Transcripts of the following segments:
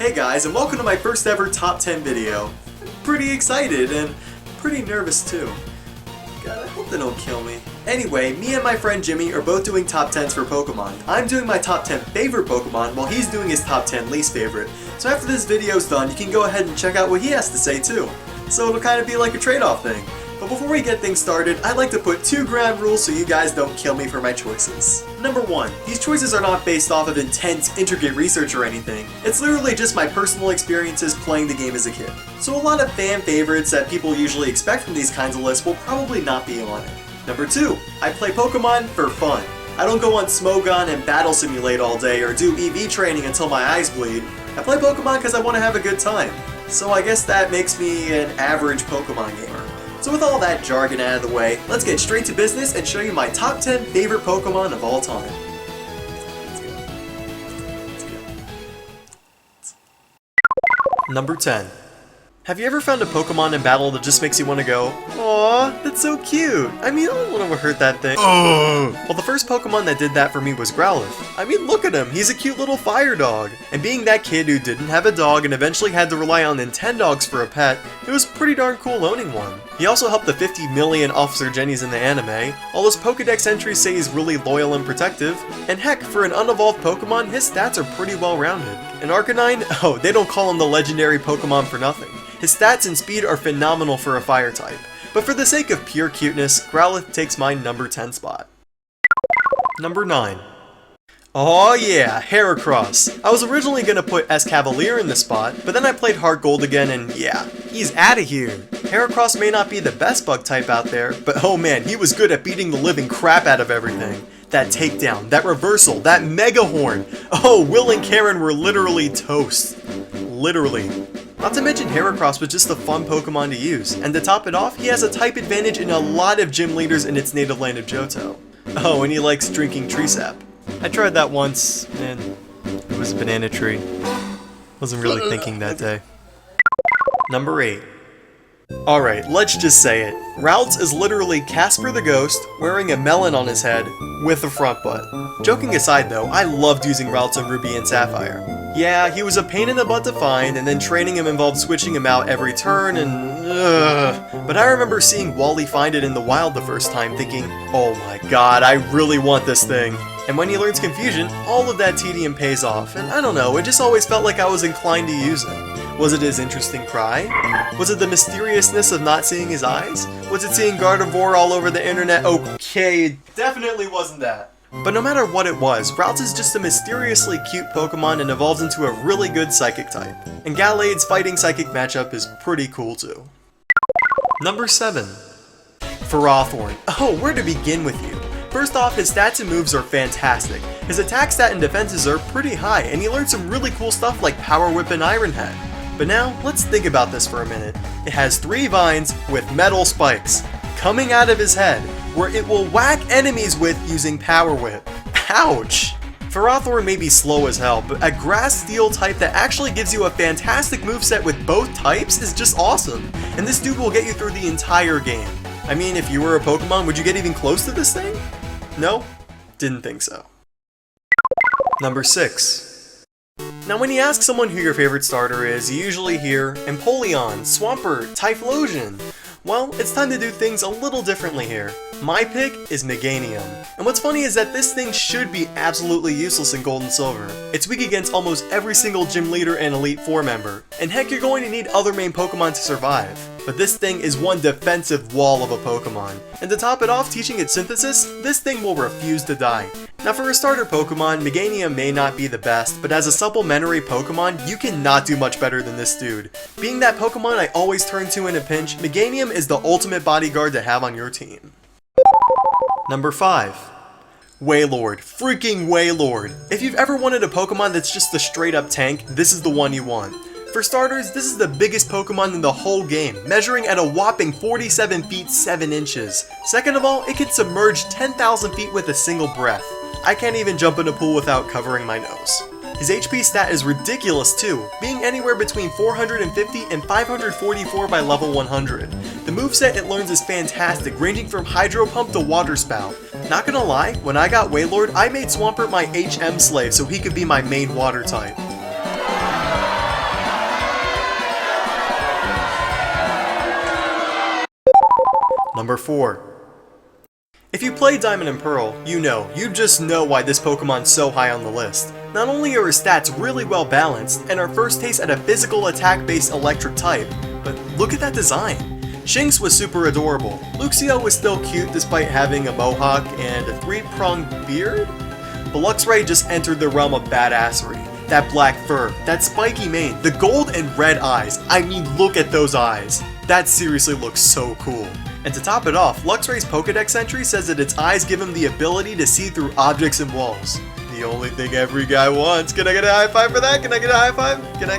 Hey guys, and welcome to my first ever top 10 video. I'm pretty excited and pretty nervous too. God, I hope they don't kill me. Anyway, me and my friend Jimmy are both doing top 10s for Pokemon. I'm doing my top 10 favorite Pokemon while he's doing his top 10 least favorite. So after this video's done, you can go ahead and check out what he has to say too. So it'll kind of be like a trade-off thing. But before we get things started, I'd like to put 2 ground rules so you guys don't kill me for my choices. Number 1, these choices are not based off of intense, intricate research or anything. It's literally just my personal experiences playing the game as a kid. So a lot of fan favorites that people usually expect from these kinds of lists will probably not be on it. Number 2, I play Pokemon for fun. I don't go on Smogon and Battle Simulate all day or do EV training until my eyes bleed. I play Pokemon because I want to have a good time. So I guess that makes me an average Pokemon gamer. So with all that jargon out of the way, let's get straight to business and show you my top 10 favorite Pokemon of all time. Let's go. Number 10. Have you ever found a Pokemon in battle that just makes you want to go, "Aww, that's so cute. I mean, I don't want to hurt that thing." Well, the first Pokemon that did that for me was Growlithe. I mean, look at him, he's a cute little fire dog. And being that kid who didn't have a dog and eventually had to rely on Nintendogs for a pet, it was pretty darn cool owning one. He also helped the 50 million Officer Jennies in the anime, all his Pokedex entries say he's really loyal and protective, and heck, for an unevolved Pokemon, his stats are pretty well rounded. And Arcanine, oh, they don't call him the legendary Pokemon for nothing. His stats and speed are phenomenal for a fire type, but for the sake of pure cuteness, Growlithe takes my number 10 spot. Number 9. Oh yeah, Heracross. I was originally gonna put Escavalier in this spot, but then I played Heart Gold again and yeah, he's outta here. Heracross may not be the best bug type out there, but oh man, he was good at beating the living crap out of everything. That takedown, that reversal, that mega horn. Oh, Will and Karen were literally toast. Literally. Not to mention Heracross was just a fun Pokemon to use, and to top it off, he has a type advantage in a lot of gym leaders in its native land of Johto. Oh, and he likes drinking tree sap. I tried that once, and it was a banana tree. Wasn't really thinking that day. Number 8. Alright, let's just say it. Ralts is literally Casper the Ghost wearing a melon on his head with a front butt. Joking aside though, I loved using Ralts on Ruby and Sapphire. Yeah, he was a pain in the butt to find, and then training him involved switching him out every turn, and but I remember seeing Wally find it in the wild the first time thinking, oh my god, I really want this thing. And when he learns Confusion, all of that tedium pays off, and I don't know, it just always felt like I was inclined to use it. Was it his interesting cry? Was it the mysteriousness of not seeing his eyes? Was it seeing Gardevoir all over the internet? Okay, it definitely wasn't that. But no matter what it was, Ralts is just a mysteriously cute Pokemon and evolves into a really good Psychic type. And Galade's fighting Psychic matchup is pretty cool too. Number 7. Ferrothorn. Oh, where to begin with you? First off, his stats and moves are fantastic. His attack stat and defenses are pretty high, and he learned some really cool stuff like Power Whip and Iron Head. But now, let's think about this for a minute. It has 3 vines with metal spikes coming out of his head, where it will whack enemies with using Power Whip. Ouch! Ferrothorn may be slow as hell, but a Grass Steel type that actually gives you a fantastic moveset with both types is just awesome, and this dude will get you through the entire game. I mean, if you were a Pokemon, would you get even close to this thing? No? Didn't think so. Number 6. Now when you ask someone who your favorite starter is, you usually hear Empoleon, Swampert, Typhlosion. Well, it's time to do things a little differently here. My pick is Meganium. And what's funny is that this thing should be absolutely useless in Gold and Silver. It's weak against almost every single gym leader and Elite 4 member. And heck, you're going to need other main Pokemon to survive. But this thing is one defensive wall of a Pokemon. And to top it off, teaching its synthesis, this thing will refuse to die. Now for a starter Pokemon, Meganium may not be the best, but as a supplementary Pokemon, you cannot do much better than this dude. Being that Pokemon I always turn to in a pinch, Meganium is the ultimate bodyguard to have on your team. Number 5. Wailord. Freaking Wailord. If you've ever wanted a Pokemon that's just a straight up tank, this is the one you want. For starters, this is the biggest Pokemon in the whole game, measuring at a whopping 47 feet 7 inches. Second of all, it can submerge 10,000 feet with a single breath. I can't even jump in a pool without covering my nose. His HP stat is ridiculous too, being anywhere between 450 and 544 by level 100. The moveset it learns is fantastic, ranging from Hydro Pump to Water Spout. Not gonna lie, when I got Wailord, I made Swampert my HM slave so he could be my main water type. Number 4. If you play Diamond and Pearl, you just know why this Pokemon's so high on the list. Not only are his stats really well balanced, and our first taste at a physical attack-based electric type, but look at that design. Shinx was super adorable. Luxio was still cute despite having a mohawk and a 3-pronged beard. But Luxray just entered the realm of badassery. That black fur, that spiky mane, the gold and red eyes. I mean, look at those eyes. That seriously looks so cool. And to top it off, Luxray's Pokedex entry says that its eyes give him the ability to see through objects and walls. The only thing every guy wants. Can I get a high five for that? Can I get a high five? Can I?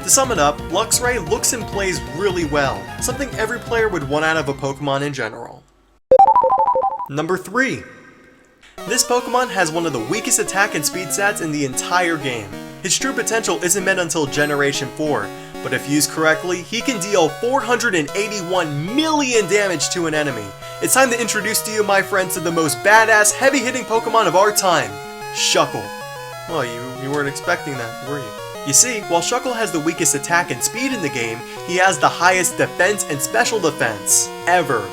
To sum it up, Luxray looks and plays really well. Something every player would want out of a Pokemon in general. Number 3. This Pokemon has one of the weakest attack and speed stats in the entire game. His true potential isn't met until Generation 4, but if used correctly, he can deal 481 million damage to an enemy. It's time to introduce to you, my friends, to the most badass, heavy-hitting Pokemon of our time, Shuckle. Oh, you weren't expecting that, were you? You see, while Shuckle has the weakest attack and speed in the game, he has the highest defense and special defense ever.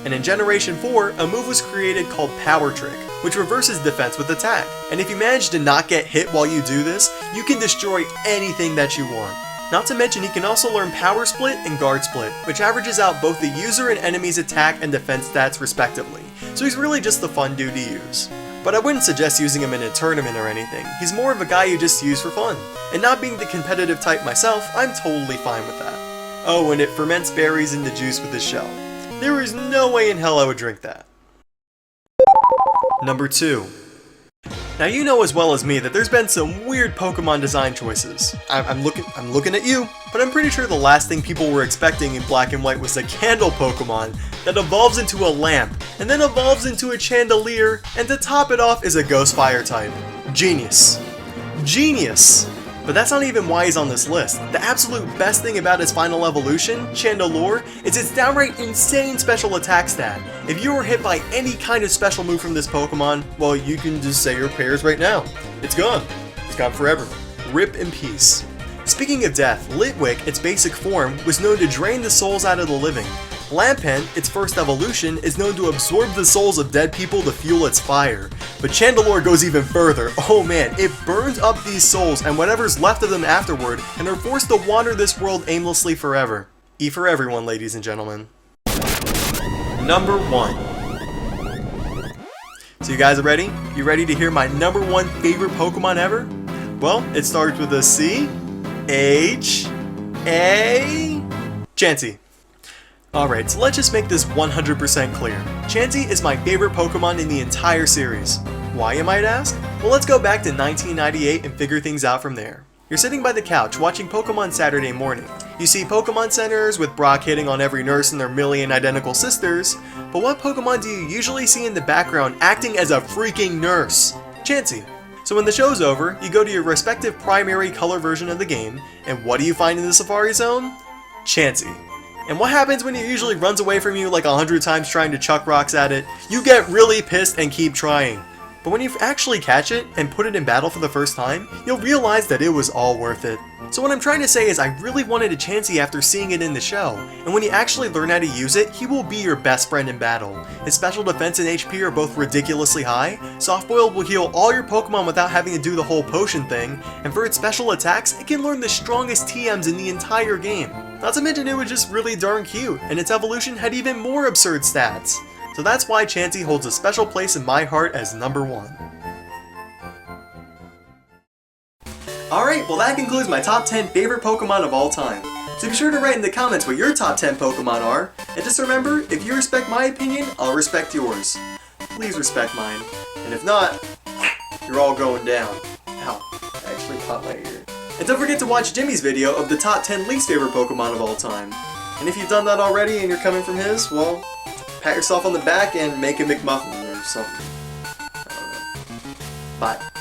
And in Generation 4, a move was created called Power Trick, which reverses defense with attack. And if you manage to not get hit while you do this, you can destroy anything that you want. Not to mention, he can also learn Power Split and Guard Split, which averages out both the user and enemy's attack and defense stats respectively. So he's really just a fun dude to use. But I wouldn't suggest using him in a tournament or anything. He's more of a guy you just use for fun. And not being the competitive type myself, I'm totally fine with that. Oh, and it ferments berries into juice with his shell. There is no way in hell I would drink that. Number 2. Now you know as well as me that there's been some weird Pokemon design choices. I'm looking at you, but I'm pretty sure the last thing people were expecting in Black and White was a candle Pokemon that evolves into a lamp, and then evolves into a chandelier, and to top it off is a Ghost Fire type. Genius. Genius! But that's not even why he's on this list. The absolute best thing about his final evolution, Chandelure, is its downright insane special attack stat. If you were hit by any kind of special move from this Pokemon, well, you can just say your prayers right now. It's gone. It's gone forever. Rip in peace. Speaking of death, Litwick, its basic form, was known to drain the souls out of the living. Lampen, its first evolution, is known to absorb the souls of dead people to fuel its fire. But Chandelure goes even further. Oh man, it burns up these souls and whatever's left of them afterward, and are forced to wander this world aimlessly forever. E for everyone, ladies and gentlemen. Number 1. So you guys are ready? You ready to hear my number 1 favorite Pokemon ever? Well, it starts with a C, H, A, Chauncey. Alright, so let's just make this 100% clear. Chauncey is my favorite Pokemon in the entire series. Why, you might ask? Well, let's go back to 1998 and figure things out from there. You're sitting by the couch watching Pokemon Saturday morning. You see Pokemon centers with Brock hitting on every nurse and their million identical sisters, but what Pokemon do you usually see in the background acting as a freaking nurse? Chauncey. So when the show's over, you go to your respective primary color version of the game, and what do you find in the Safari Zone? Chauncey. And what happens when it usually runs away from you like 100 times trying to chuck rocks at it? You get really pissed and keep trying. But when you actually catch it and put it in battle for the first time, you'll realize that it was all worth it. So what I'm trying to say is I really wanted a Chauncey after seeing it in the show, and when you actually learn how to use it, he will be your best friend in battle. His special defense and HP are both ridiculously high, Soft Boil will heal all your Pokemon without having to do the whole potion thing, and for its special attacks, it can learn the strongest TMs in the entire game. Not to mention it was just really darn cute, and its evolution had even more absurd stats. So that's why Chauncey holds a special place in my heart as number 1. Alright, well that concludes my top 10 favorite Pokemon of all time. So be sure to write in the comments what your top 10 Pokemon are, and just remember, if you respect my opinion, I'll respect yours. Please respect mine, and if not, you're all going down. Ow, I actually caught my ear. And don't forget to watch Jimmy's video of the top 10 least favorite Pokemon of all time. And if you've done that already and you're coming from his, well, pat yourself on the back and make a McMuffin or something. I don't know. Bye.